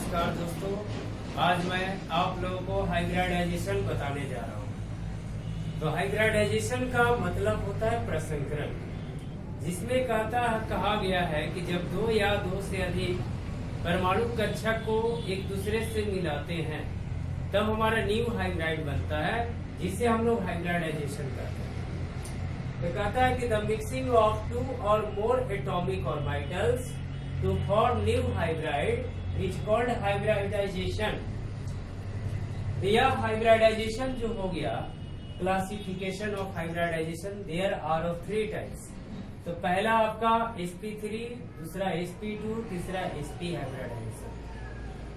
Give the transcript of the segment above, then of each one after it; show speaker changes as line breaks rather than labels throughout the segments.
नमस्कार दोस्तों, आज मैं आप लोगों को हाइब्रिडाइजेशन बताने जा रहा हूँ। तो हाइब्रिडाइजेशन का मतलब होता है प्रसंकरण, जिसमें कहा गया है कि जब दो या दो से अधिक परमाणु कक्षक को एक दूसरे से मिलाते हैं तब हमारा न्यू हाइब्रिड बनता है, जिसे हम लोग हाइब्रिडाइजेशन कहते हैं। तो कहता है कि the mixing of two or more atomic orbitals to form new hybrid is called hybridization. यह हाइब्रिडाइजेशन जो हो गया, classification of hybridization, there are of 3 types. तो पहला आपका sp3, दूसरा sp2, तीसरा sp हाइब्रिडाइजेशन।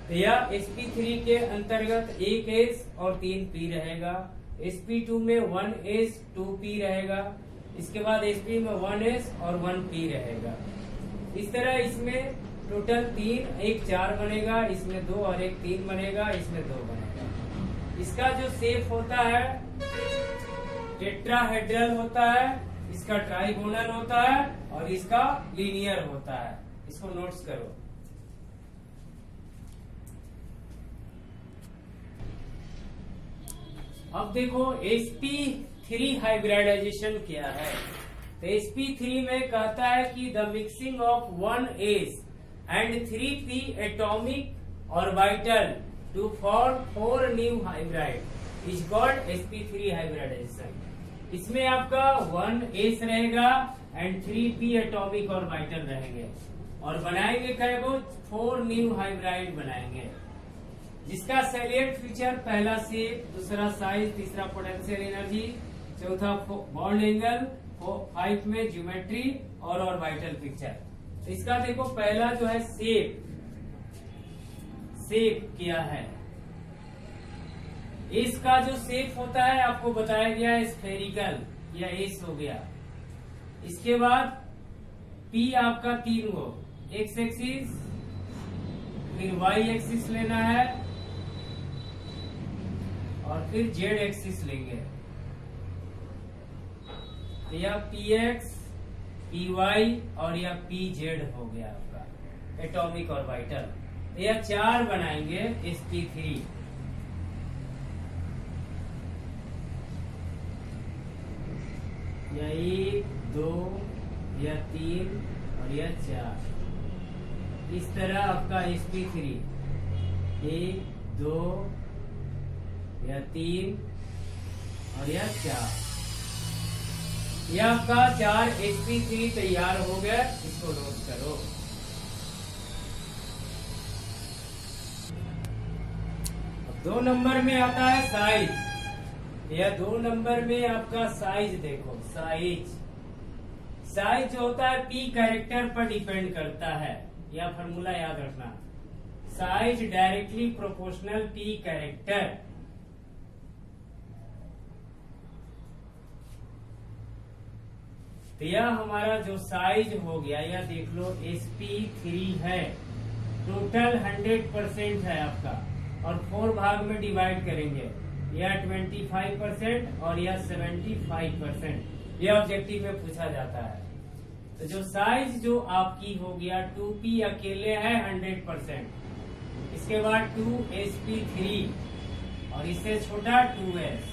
तो यह sp3 के अंतर्गत 1 s और 3 p रहेगा। sp2 में 1 s 2 p रहेगा। इसके बाद sp में 1 s और 1 p रहेगा। इस तरह इसमें टोटल 3, 1 4 बनेगा, इसमें 2 और 1 3 बनेगा, इसमें 2 बनेगा। इसका जो शेप होता है टेट्राहेड्रल होता है, इसका ट्राइगोनल होता है और इसका लीनियर होता है। इसको नोट्स करो। अब देखो sp3 हाइब्रिडाइजेशन क्या है। तो sp3 में कहता है कि the mixing of 1 s and 3 p atomic orbital to form 4 new hybrid is called sp3 hybridization. इसमें आपका 1 s रहेगा एंड 3 p एटॉमिक ऑर्बिटल रहेंगे और बनाएंगे कैगो 4 न्यू हाइब्रिड बनाएंगे, जिसका सैलिएंट फीचर पहला शेप, दूसरा साइज, तीसरा पोटेंशियल एनर्जी, चौथा बॉन्ड एंगल, 5 में ज्योमेट्री और ऑर्बिटल पिक्चर। इसका देखो पहला जो है शेप क्या है। इसका जो शेप होता है आपको बताया गया है स्फेरिकल या एस हो गया। इसके बाद P आपका 3 गो, एक्स एक्सिस, फिर वाई एक्सिस लेना है और फिर जेड एक्सिस लेंगे। यह px, py और यह pz हो गया आपका एटॉमिक ऑर्बिटल। यह 4 बनाएंगे sp3। यह 1, 2, यह 3 और यह 4। इस तरह आपका sp3 1, 2, यह 3 और यह 4। यह आपका 4 sp3 तैयार हो गया। इसको नोट करो। अब 2 नंबर में आता है साइज। यह 2 नंबर में आपका साइज देखो। साइज जो होता है p कैरेक्टर पर डिपेंड करता है। यह फॉर्मूला याद रखना। Size directly proportional p character. तो यह हमारा जो साइज हो गया, यह देख लो sp3 है। टोटल 100% है आपका और 4 भाग में डिवाइड करेंगे। यह 25% और यह 75%। यह ऑब्जेक्टिव में पूछा जाता है। तो जो साइज जो आपकी हो गया 2p अकेले है 100%। इसके बाद 2sp3 और इससे छोटा 2s।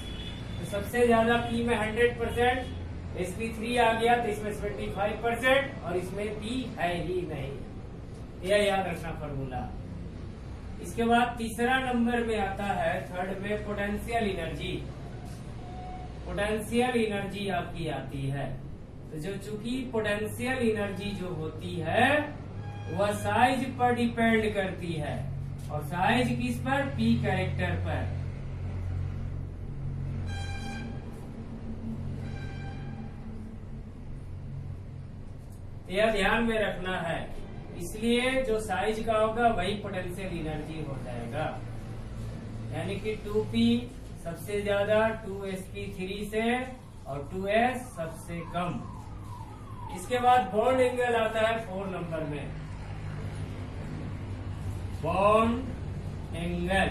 तो सबसे ज्यादा p में 100%, sp3 आ गया तो इसमें 75% और इसमें p है ही नहीं। यह याद रखना फॉर्मूला। इसके बाद तीसरा नंबर में आता है, थर्ड में पोटेंशियल एनर्जी। पोटेंशियल एनर्जी आपकी आती है। तो जो चूंकि पोटेंशियल एनर्जी जो होती है वह साइज पर डिपेंड करती है और साइज किस पर? p कैरेक्टर पर। यह ध्यान में रखना है। इसलिए जो साइज का होगा वही पोटेंशियल एनर्जी हो जाएगा। यानी कि 2p सबसे ज्यादा 2sp3 से और 2s सबसे कम। इसके बाद बॉन्ड एंगल आता है 4 नंबर में। बॉन्ड एंगल,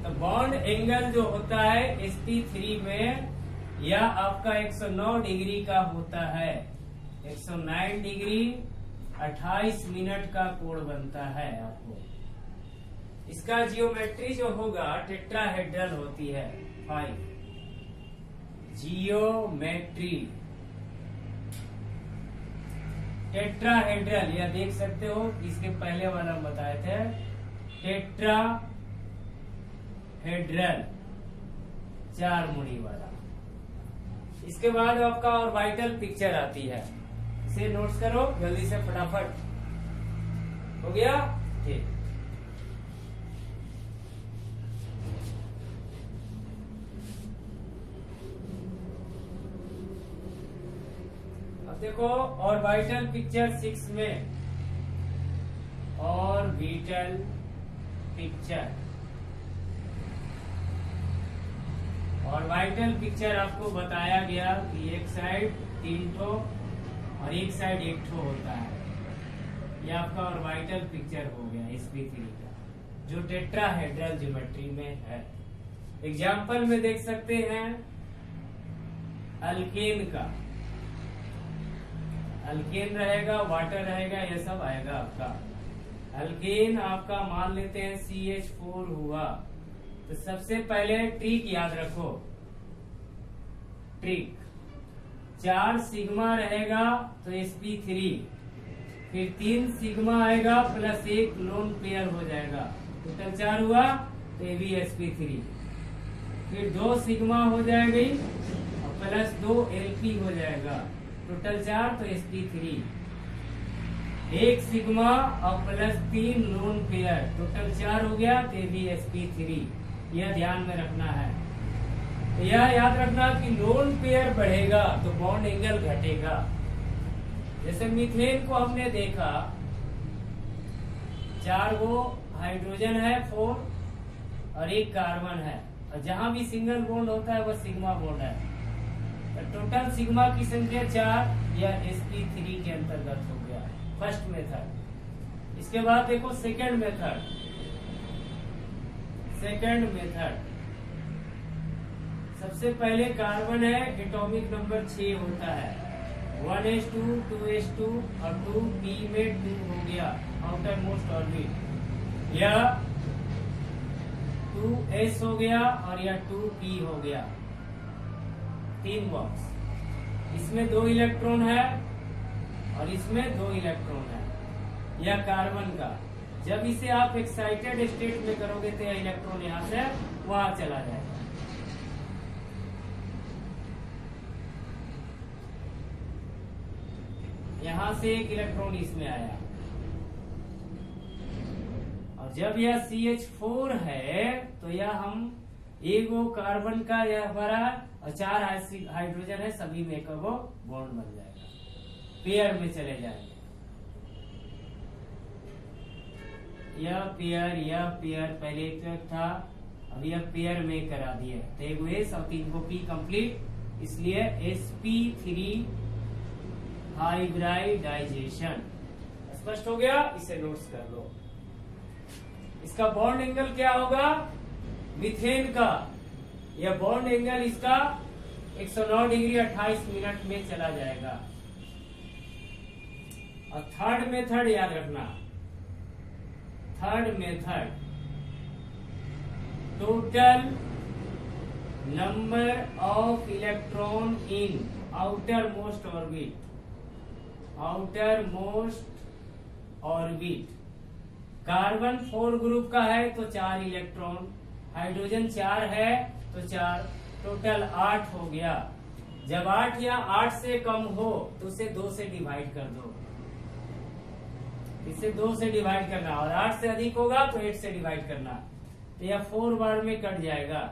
तो बॉन्ड एंगल जो होता है sp3 में यह आपका 109 डिग्री का होता है। 109 डिग्री 28 मिनट का कोण बनता है आपको। इसका जियोमेट्री जो होगा टेट्राहेड्रल होती है। 5 जियोमेट्री टेट्राहेड्रल, यह देख सकते हो इसके पहले वाला हम बताए थे, टेट्राहेड्रल 4 मुड़ी वाला। इसके बाद आपका ऑर्बिटल पिक्चर आती है, इसे नोट्स करो जल्दी से फटाफट। हो गया? ठीक। अब देखो ऑर्बिटल पिक्चर 6 में, ऑर्बिटल पिक्चर, ऑर्बिटल पिक्चर आपको बताया गया कि एक साइड 3 ठो और एक साइड 1 ठो होता है। यह आपका ऑर्बिटल पिक्चर हो गया sp3 का, जो टेट्राहेड्रल ज्योमेट्री में है। एग्जाम्पल में देख सकते हैं अल्केन का, अल्केन रहेगा, वाटर रहेगा, यह सब आएगा आपका। अल्केन आपका मान लेते हैं CH4 हुआ, तो सबसे पहले ट्रिक याद रखो, ट्रिक 4 सिग्मा रहेगा तो sp3, फिर 3 सिग्मा आएगा प्लस 1 लोन पेयर हो जाएगा, टोटल 4 हुआ तो ये भी sp3, फिर 2 सिग्मा हो जाएगी और प्लस 2 lp हो जाएगा, टोटल 4 तो sp3, 1 सिग्मा और प्लस 3 लोन पेयर, टोटल 4 हो गया तो ये भी sp3। यह ध्यान में रखना है। तो यह याद रखना कि लोन पेयर बढ़ेगा तो बॉन्ड एंगल घटेगा। जैसे मीथेन को हमने देखा, 4 वो हाइड्रोजन है 4 और 1 कार्बन है, और जहां भी सिंगल बॉन्ड होता है वह सिग्मा बॉन्ड है, तो टोटल सिग्मा की संख्या 4, यह sp3 के अंतर्गत हो गया फर्स्ट मेथड। इसके बाद देखो सेकंड मेथड, सेकंड मेथड सबसे पहले कार्बन है, एटॉमिक नंबर 6 होता है, 1s2 2s2 और 2p में 2 हो गया आउटर मोस्ट ऑर्बिट, यह 2s हो गया और यह 2p हो गया, 3 बॉक्स। इसमें 2 इलेक्ट्रॉन है और इसमें 2 इलेक्ट्रॉन है, यह कार्बन का। जब इसे आप एक्साइटेड स्टेट में करोगे तो यह इलेक्ट्रॉन यहां से वहां चला जाएगा। यहां से 1 इलेक्ट्रॉन इसमें आया, और जब यह CH4 है तो यह हम एगो कार्बन का यह हमारा और 4 हाइड्रोजन है, सभी में एक बॉन्ड बन जाएगा, पेयर में चले जाएंगे। यह पेयर पहले एक था, अब यह पेयर में करा दिए, तो एगो S और 3 को P कंप्लीट, इसलिए sp3 हाइब्रिडाइजेशन। स्पष्ट हो गया? इसे नोट्स कर लो। इसका बॉन्ड एंगल क्या होगा? मीथेन का यह बॉन्ड एंगल इसका 109 डिग्री 28 मिनट में चला जाएगा। और थर्ड मेथड याद रखना, third method total number of electron in outer most orbit, outer most orbit. Carbon 4 group का है तो 4 इलेक्ट्रॉन, हाइड्रोजन 4 है तो 4, टोटल 8 हो गया। जब 8 या 8 से कम हो तो उसे 2 से डिवाइड कर दो, इसे 2 से डिवाइड करना, और 8 से अधिक होगा तो 8 से डिवाइड करना, तो यह 4 बार में कट जाएगा।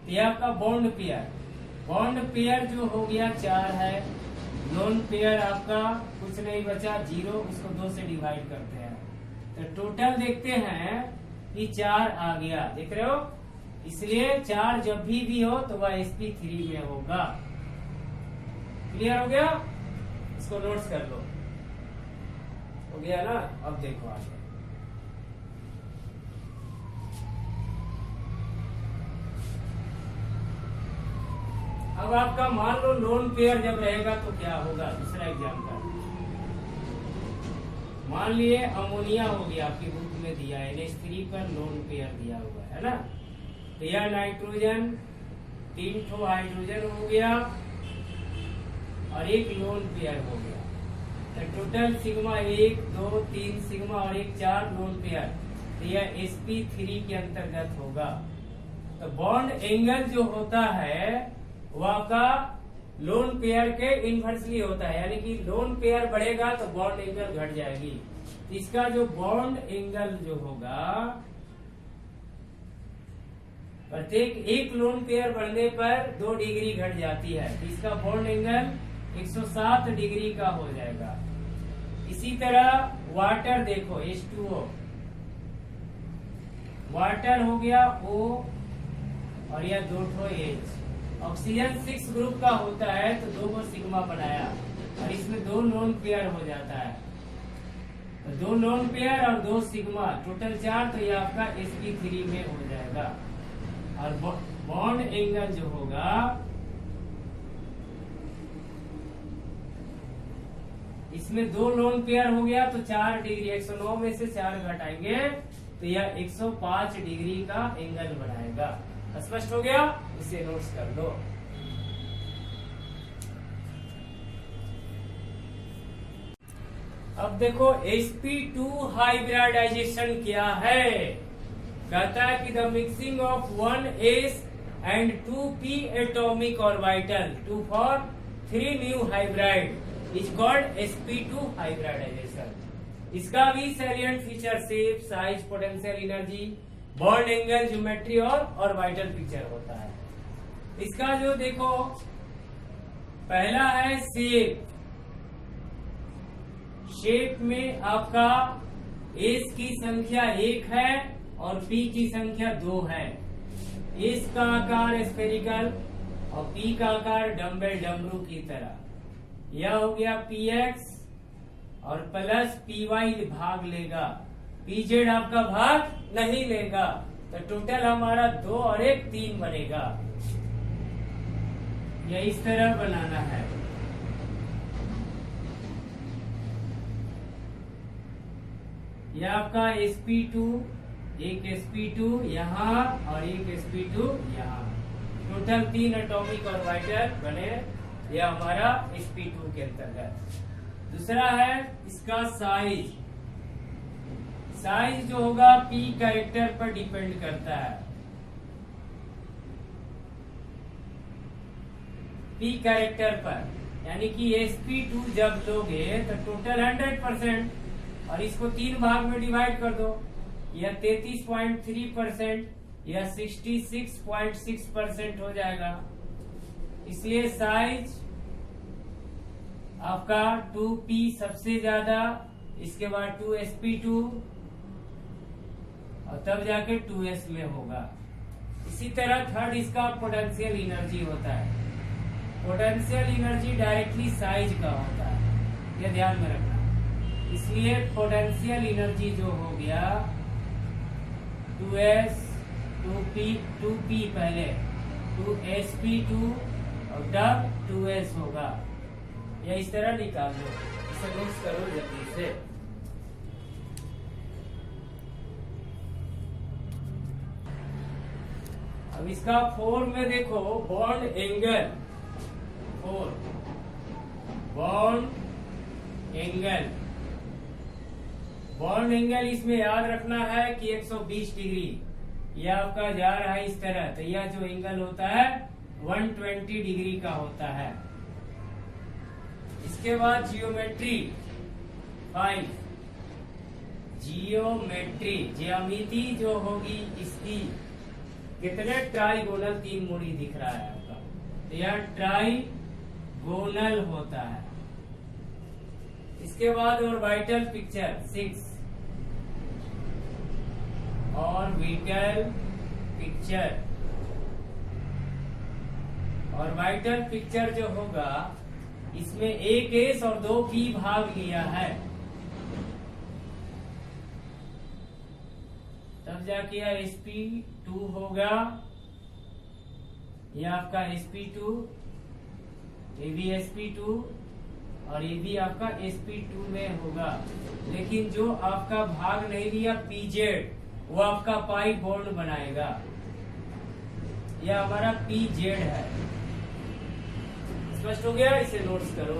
यह आपका बॉन्ड पेयर, बॉन्ड पेयर जो हो गया 4 है, लोन पेयर आपका कुछ नहीं बचा 0, उसको 2 से डिवाइड करते हैं, तो टोटल देखते हैं कि 4 आ गया, देख रहे हो। इसलिए 4 जब भी हो तो वह sp3 में होगा। क्लियर हो गया? इसको नोट्स कर लो। हो गया ना? अब देखो आगे। अब आपका मान लो लोन पेयर जब रहेगा तो क्या होगा, दूसरा एग्जाम्पल। मान लिए अमोनिया हो गया, आपकी बुक में दिया है NH3 पर लोन पेयर दिया हुआ है ना। तो यह नाइट्रोजन 3 ठो हाइड्रोजन हो गया और एक लोन पेयर हो गया। तो टोटल सिग्मा 1 2 3 सिग्मा और 1 4 लोन पेयर, तो यह sp3 के अंतर्गत होगा। तो बॉन्ड एंगल जो होता है वह का लोन पेयर के इनवर्सली होता है, यानी कि लोन पेयर बढ़ेगा तो बॉन्ड एंगल घट जाएगी। इसका जो बॉन्ड एंगल जो होगा, प्रत्येक एक लोन पेयर बढ़ने पर 2 डिग्री घट जाती है, तो इसका बॉन्ड एंगल 107 डिग्री का हो जाएगा। इसी तरह वाटर देखो H2O, वाटर हो गया O और यह 2 ठो H। ऑक्सीजन 6 ग्रुप का होता है तो 2 को सिग्मा बनाया और इसमें 2 लोन पेयर हो जाता है, तो 2 लोन पेयर और 2 सिग्मा, टोटल 4, तो ये आपका sp3 में हो जाएगा। और बॉन्ड एंगल जो होगा इसमें 2 लोन पेयर हो गया तो 4 डिग्री, 109 में से 4 घटाएंगे तो यह 105 डिग्री का एंगल बनाएगा। स्पष्ट हो गया, इसे नोट्स कर लो। अब देखो sp2 हाइब्रिडाइजेशन क्या है। कहता है कि the mixing of 1s and 2p atomic orbital to form 3 new hybrid is called sp2 hybridization. इसका भी salient feature shape, size, potential energy, bond angle, geometry और ऑर्बिटल पिक्चर होता है। इसका जो देखो पहला है शेप। शेप में आपका एस की संख्या 1 है और पी की संख्या 2 है। एस का आकार स्फेरिकल और पी का आकार डम्बल डमरू की तरह। यह हो गया px और प्लस py भाग लेगा, pz आपका भाग नहीं लेगा, तो टोटल हमारा 2 और 1 3 बनेगा। यह इस तरह बनाना है। यह आपका sp2, एक sp2 यहाँ और एक sp2 यहाँ, टोटल 3 एटॉमिक ऑर्बिटल बने। यह हमारा sp2 के अंतर्गत। दूसरा है इसका साइज। साइज जो होगा p कैरेक्टर पर डिपेंड करता है। p कैरेक्टर पर, यानी कि sp2 जब लोगे तो टोटल 100% और इसको 3 भाग में डिवाइड कर दो, यह 33.3%, यह 66.6% हो जाएगा। इसलिए साइज आपका 2p सबसे ज्यादा, इसके बाद 2sp2 और तब जाके 2s में होगा। इसी तरह थर्ड इसका पोटेंशियल एनर्जी होता है। पोटेंशियल एनर्जी डायरेक्टली साइज का होता है, यह ध्यान में रखना। इसलिए पोटेंशियल एनर्जी जो हो गया 2s 2p पहले 2sp2 और तब 2s होगा। यह इस तरह निकाल लो, इसे नोट्स करो जल्दी से। अब इसका 4 में देखो bond angle, 4 bond angle. Bond angle इसमें याद रखना है कि 120 डिग्री, यह आपका जा रहा है इस तरह, तो यह जो एंगल होता है 120 डिग्री का होता है। इसके बाद जियोमेट्री 5, जियोमेट्री ज्यामिति जो होगी इसकी, कितने ट्राइगोनल 3 मुड़ी दिख रहा है आपका, तो यह ट्राइगोनल होता है। इसके बाद orbital picture 6, orbital picture. Orbital picture जो होगा इसमें एक एस और 2 पी भाग लिया है, तब जाके यह sp2 होगा। यह आपका sp2, ये भी sp2 और ये भी आपका sp2 में होगा। लेकिन जो आपका भाग नहीं लिया pz, वो आपका पाई बॉन्ड बनाएगा। यह हमारा pz है। स्पष्ट हो गया? इसे नोट्स करो।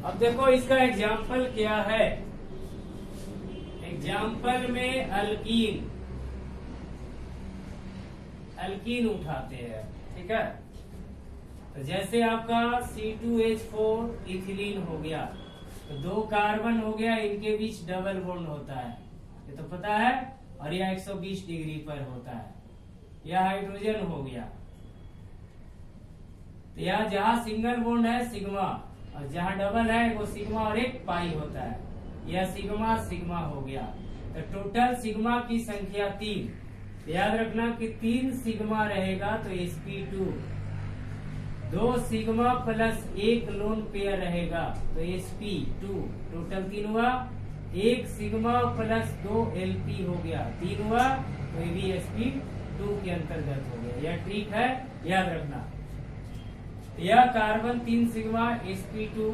अब देखो इसका एग्जाम्पल क्या है। एग्जाम्पल में अल्कीन उठाते हैं, ठीक है। तो जैसे आपका C2H4 इथिलीन हो गया, तो 2 कार्बन हो गया, इनके बीच डबल बॉन्ड होता है, ये तो पता है। और यह 120 डिग्री पर होता है। यह हाइड्रोजन हो गया। तो यहाँ जहाँ सिंगल बॉन्ड है सिग्मा, और जहाँ डबल है वो सिग्मा और एक पाई होता है। यह सिग्मा सिग्मा हो गया। तो टोटल सिग्मा की संख्या 3। याद रखना कि 3 सिग्मा रहेगा तो sp2, 2 sigma plus 1 lone pair रहेगा तो sp2, टोटल 3 हुआ। 1 सिग्मा प्लस 2 lp हो गया, 3 हुआ, तो ये भी sp2 के अंतर्गत हो गया। यह ट्रिक है, याद रखना। यह कार्बन 3 सिग्मा sp2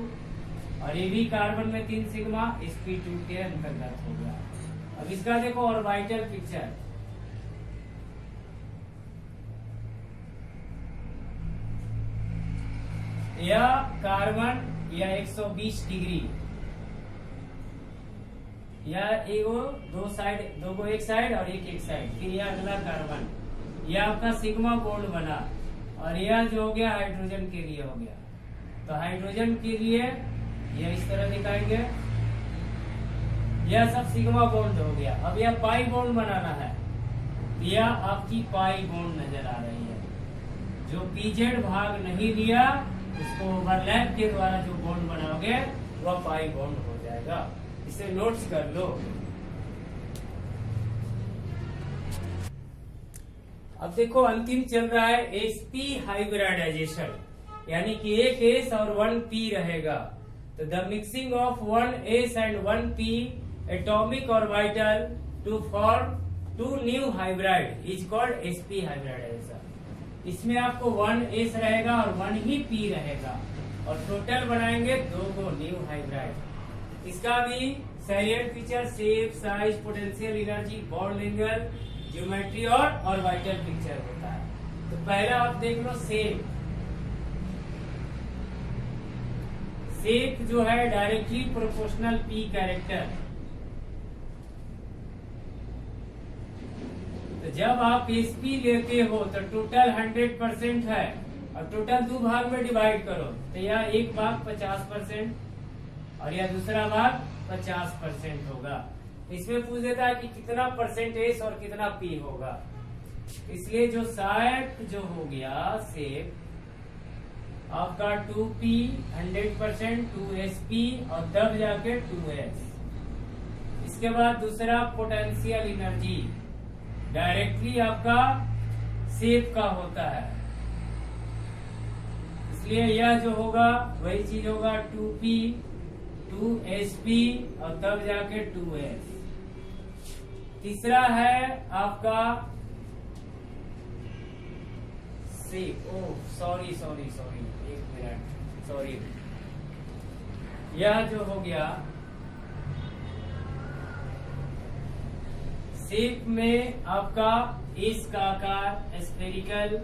और ये भी कार्बन में 3 सिग्मा sp2 के अंतर्गत हो गया। अब इसका देखो ऑर्बिटल पिक्चर। यह कार्बन या 120 डिग्री, यह एगो 2 साइड, 2 को एक साइड और एक साइड। फिर यह अगला कार्बन, यह आपका सिग्मा बॉन्ड बना, और यह जो हो गया हाइड्रोजन के लिए हो गया। तो हाइड्रोजन के लिए यह इस तरह दिखाएंगे। यह सब सिग्मा बॉन्ड हो गया। अब यह पाई बॉन्ड बनाना है। यह आपकी पाई बॉन्ड नजर आ रही है। जो pz भाग नहीं लिया उसको ओवरलैप के द्वारा जो बॉन्ड बनाओगे वह पाई बॉन्ड हो जाएगा। इसे नोट्स कर लो। अब देखो अंतिम चल रहा है sp हाइब्रिडाइजेशन, यानी कि एक s और 1 p रहेगा। तो the mixing of 1 s and 1 p atomic orbital to form 2 new hybrid is called sp hybridization. इसमें आपको 1 s रहेगा और 1 ही p रहेगा, और टोटल बनाएंगे 2 को न्यू हाइब्रिड। इसका भी salient feature shape, size, potential energy, bond angle, geometry और ऑर्बिटल पिक्चर होता है। तो पहला आप देख लो शेप। शेप जो है डायरेक्टली प्रोपोर्शनल p कैरेक्टर। तो जब आप sp लेते हो तो टोटल 100% है, और टोटल 2 भाग में डिवाइड करो तो यह एक भाग 50% और यह दूसरा भाग 50% होगा। इसमें पूछ देता है कि कितना % और कितना p होगा। इसलिए जो साइड जो हो गया शेप आपका 2p 100%, 2sp और तब जाके 2s। इसके बाद दूसरा पोटेंशियल एनर्जी डायरेक्टली आपका शेप का होता है, इसलिए यह जो होगा वही चीज होगा 2p 2sp और तब जाके 2s। तीसरा है आपका shape. Oh sorry 1 minute, sorry. यह जो हो गया शेप में आपका S का आकार स्फेरिकल,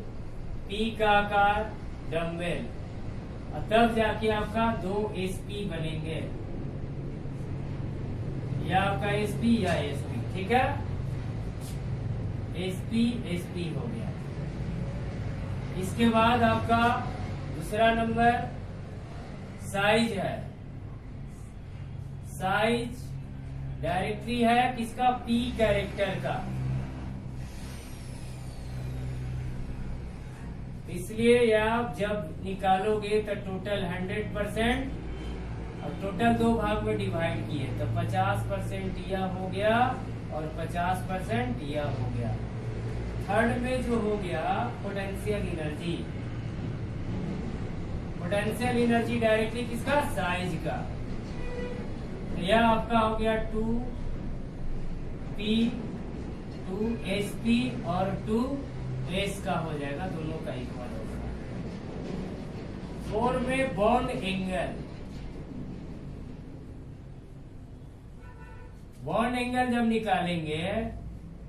P का आकार डम्बेल, और तब जाके आपका 2 sp बनेंगे। या आपका sp या sp, ठीक है। sp हो गया। इसके बाद आपका दूसरा नंबर साइज है। साइज डायरेक्टली है किसका? p कैरेक्टर का। इसलिए आप जब निकालोगे तो टोटल 100% और टोटल 2 भाग में डिवाइड किए तो 50% यह हो गया और 50% यह हो गया। थर्ड में जो हो गया potential energy. Potential energy directly किसका? साइज का। यह आपका हो गया 2p 2sp और 2 एस का हो जाएगा, दोनों का इक्वल होगा। 4 में बॉन्ड एंगल, बॉन्ड एंगल जब निकालेंगे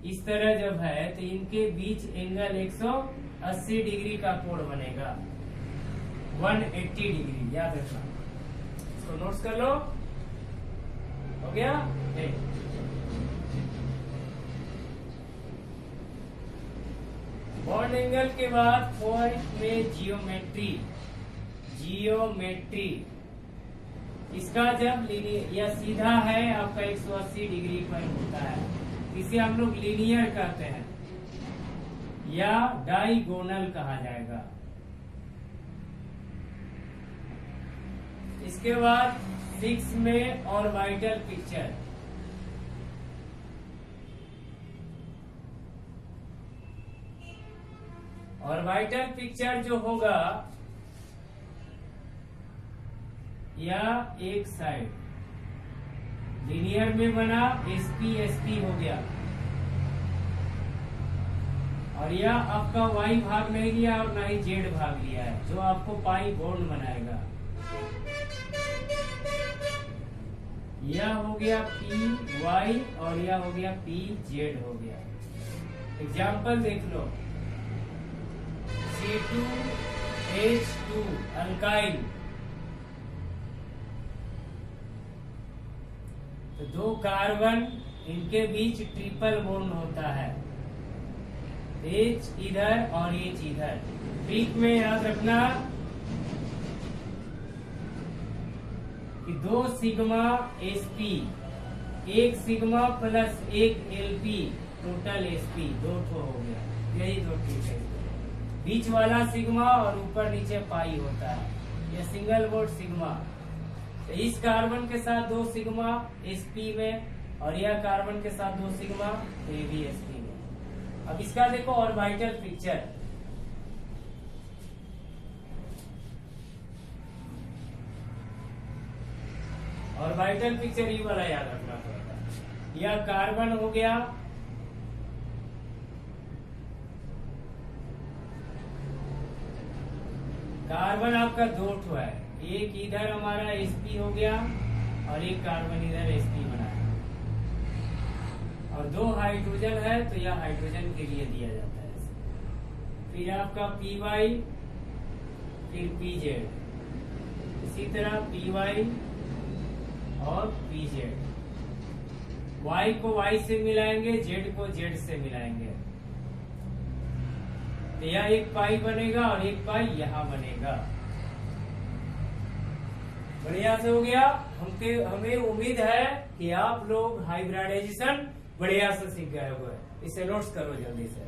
इस तरह जब है तो इनके बीच एंगल 180 डिग्री का कोण बनेगा, 180 डिग्री, याद रखना। इसको नोट्स कर लो, हो गया। बॉन्ड एंगल के बाद 4 में जियोमेट्री, जियोमेट्री इसका जब या सीधा है आपका 180 डिग्री पर होता है, इसे हम लोग लीनियर कहते हैं या डाइगोनल कहा जाएगा। इसके बाद 6 में ऑर्बिटल पिक्चर, ऑर्बिटल पिक्चर जो होगा या एक साइड लीनियर में बना, एसपी एसपी हो गया, और यह आपका वाई भाग नहीं लिया और ना ही जेड भाग लिया है, जो आपको पाई बॉन्ड बनाएगा। यह हो गया पी वाई और यह हो गया पी जेड हो गया। एग्जाम्पल देख लो, C2H2 अल्काइल, तो 2 कार्बन इनके बीच ट्रिपल बॉन्ड होता है, H इधर और H इधर। ट्रिक में याद रखना कि 2 sigma sp, 1 sigma plus 1 lp, total sp 2 हो गया। यही 2 ट्रिक है। बीच वाला सिग्मा और ऊपर नीचे पाई होता है, यह सिंगल बॉन्ड सिग्मा। तो इस कार्बन के साथ 2 सिग्मा sp में और यह कार्बन के साथ 2 सिग्मा absp में। अब इसका देखो ऑर्बिटल पिक्चर, ऑर्बिटल पिक्चर ये वाला याद रखना पड़ेगा। यह कार्बन हो गया, कार्बन आपका 2 ठो है, एक इधर हमारा sp हो गया और एक कार्बन इधर sp बना है, और 2 हाइड्रोजन है तो यह हाइड्रोजन के लिए दिया जाता है। फिर आपका py, फिर pz, इसी तरह py और pz, y को y से मिलाएंगे, z को z से मिलाएंगे, तो यह एक पाई बनेगा और एक पाई यहाँ बनेगा। बढ़िया से हो गया। हमें उम्मीद है कि आप लोग हाइब्रिडाइजेशन बढ़िया से सीख गए होंगे। इसे नोट्स करो जल्दी से।